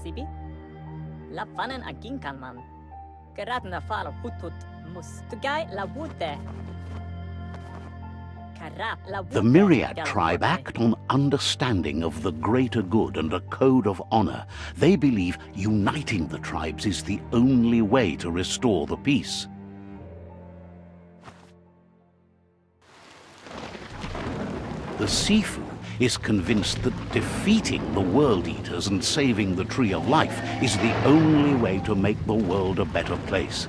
Sibi? La fanen aginkan man. Geratna falo hutut mus. Tugai la wute. The Myriad tribe act on understanding of the greater good and a code of honor. They believe uniting the tribes is the only way to restore the peace. The Sifu is convinced that defeating the World Eaters and saving the Tree of Life is the only way to make the world a better place.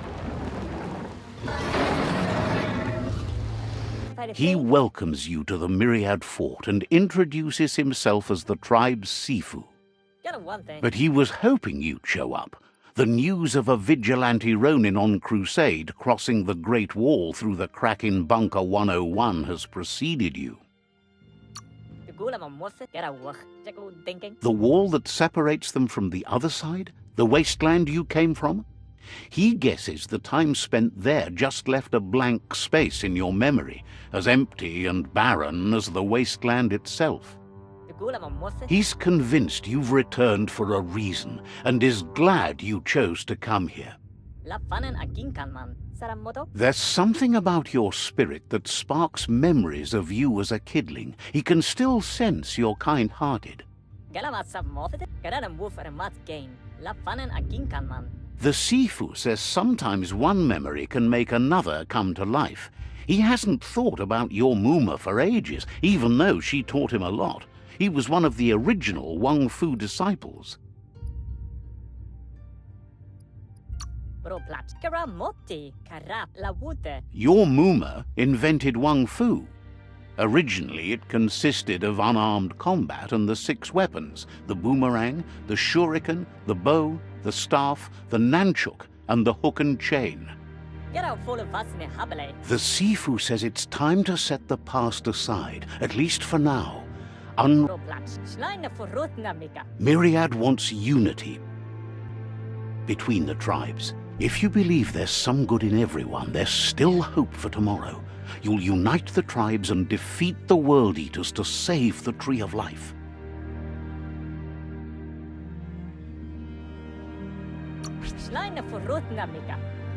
He welcomes you to the Myriad Fort and introduces himself as the tribe's Sifu. But he was hoping you'd show up. The news of a vigilante Ronin on crusade crossing the Great Wall through the crack in Bunker 101 has preceded you. The wall that separates them from the other side? The wasteland you came from? He guesses the time spent there just left a blank space in your memory, as empty and barren as the wasteland itself. He's convinced you've returned for a reason, and is glad you chose to come here. There's something about your spirit that sparks memories of you as a kidling. He can still sense you're kind-hearted. The Sifu says sometimes one memory can make another come to life. He hasn't thought about your Muma for ages, even though she taught him a lot. He was one of the original Wang Fu disciples. Your Muma invented Wang Fu. Originally, it consisted of unarmed combat and the 6 weapons: the boomerang, the shuriken, the bow, the staff, the nunchuk, and the hook and chain. The Sifu says it's time to set the past aside, at least for now. Myriad wants unity between the tribes. If you believe there's some good in everyone, there's still hope for tomorrow. You'll unite the tribes and defeat the World Eaters to save the Tree of Life.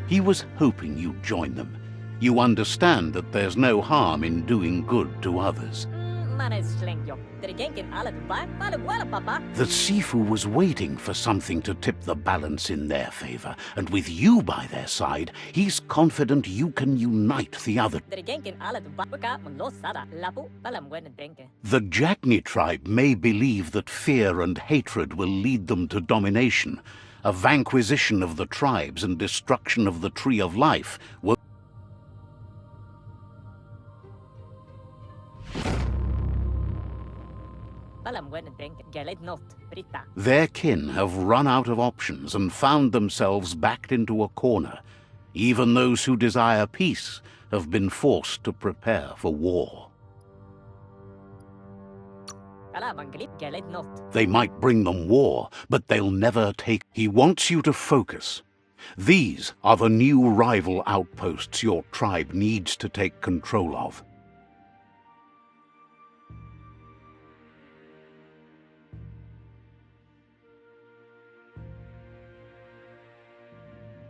He was hoping you'd join them. You understand that there's no harm in doing good to others. The Sifu was waiting for something to tip the balance in their favor, and with you by their side, he's confident you can unite the other. The Jagni tribe may believe that fear and hatred will lead them to domination. A vanquisition of the tribes and destruction of the Tree of Life will... Their kin have run out of options and found themselves backed into a corner. Even those who desire peace have been forced to prepare for war. They might bring them war, but they'll never take... He wants you to focus. These are the new rival outposts your tribe needs to take control of.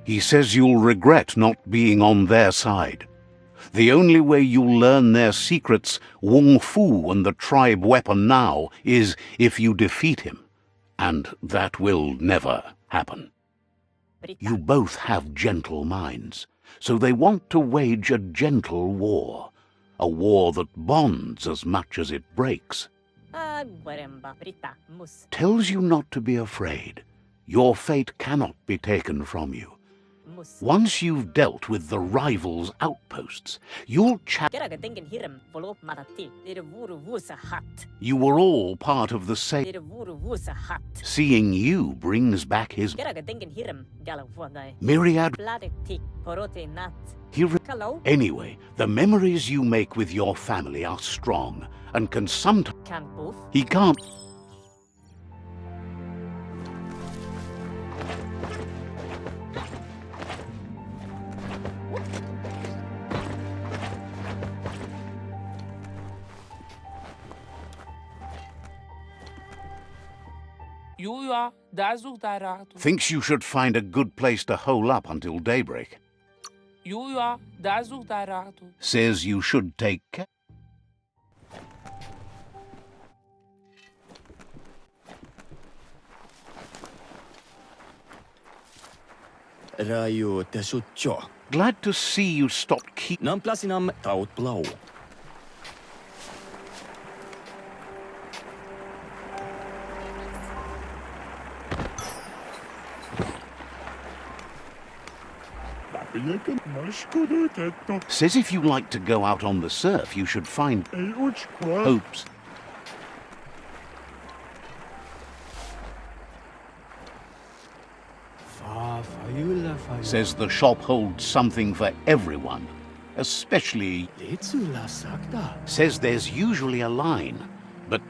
He says you'll regret not being on their side. The only way you'll learn their secrets, Wung Fu and the tribe weapon now, is if you defeat him. And that will never happen. You both have gentle minds, so they want to wage a gentle war. A war that bonds as much as it breaks. Tells you not to be afraid. Your fate cannot be taken from you. Once you've dealt with the rivals' outposts, you'll You were all part of the same. Seeing you brings back his Myriad. Anyway, the memories you make with your family are strong and can sometimes... He can't... Juja, daar zoekt hij raad. Thinks you should find a good place to hole up until daybreak. Juja, daar zoekt hij raad. Says you should take care. Raju te sutjo. Glad to see you stopped keep. Nam plasinam taut blau. Says if you like to go out on the surf, you should find hopes. Says the shop holds something for everyone, especially. Says there's usually a line, but.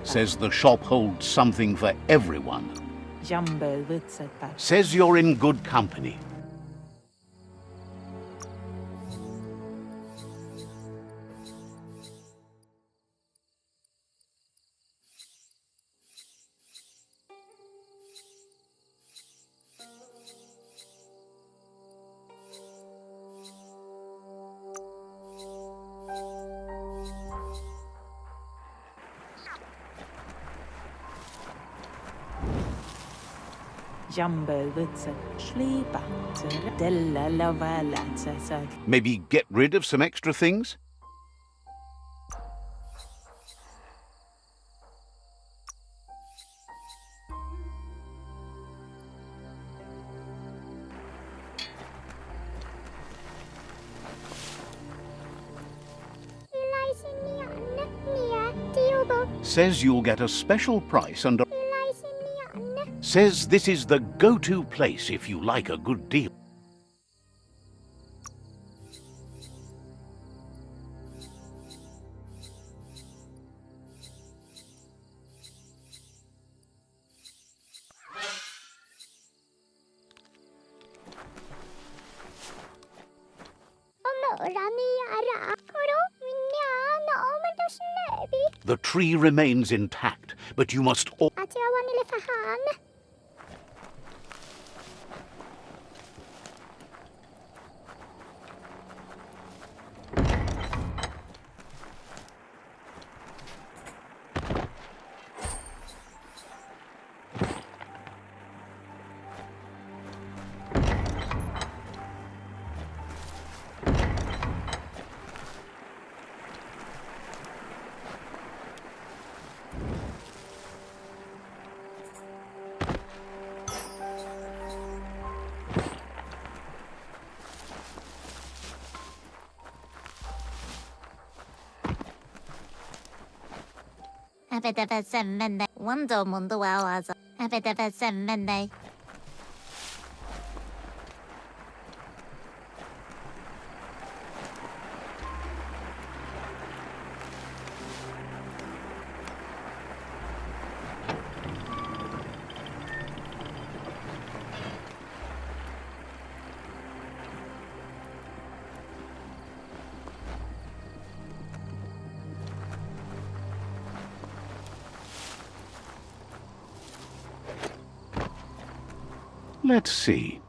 Says the shop holds something for everyone. Says you're in good company. Maybe get rid of some extra things? Says you'll get a special price and says this is the go-to place if you like a good deal. The tree remains intact, but you must Let's see.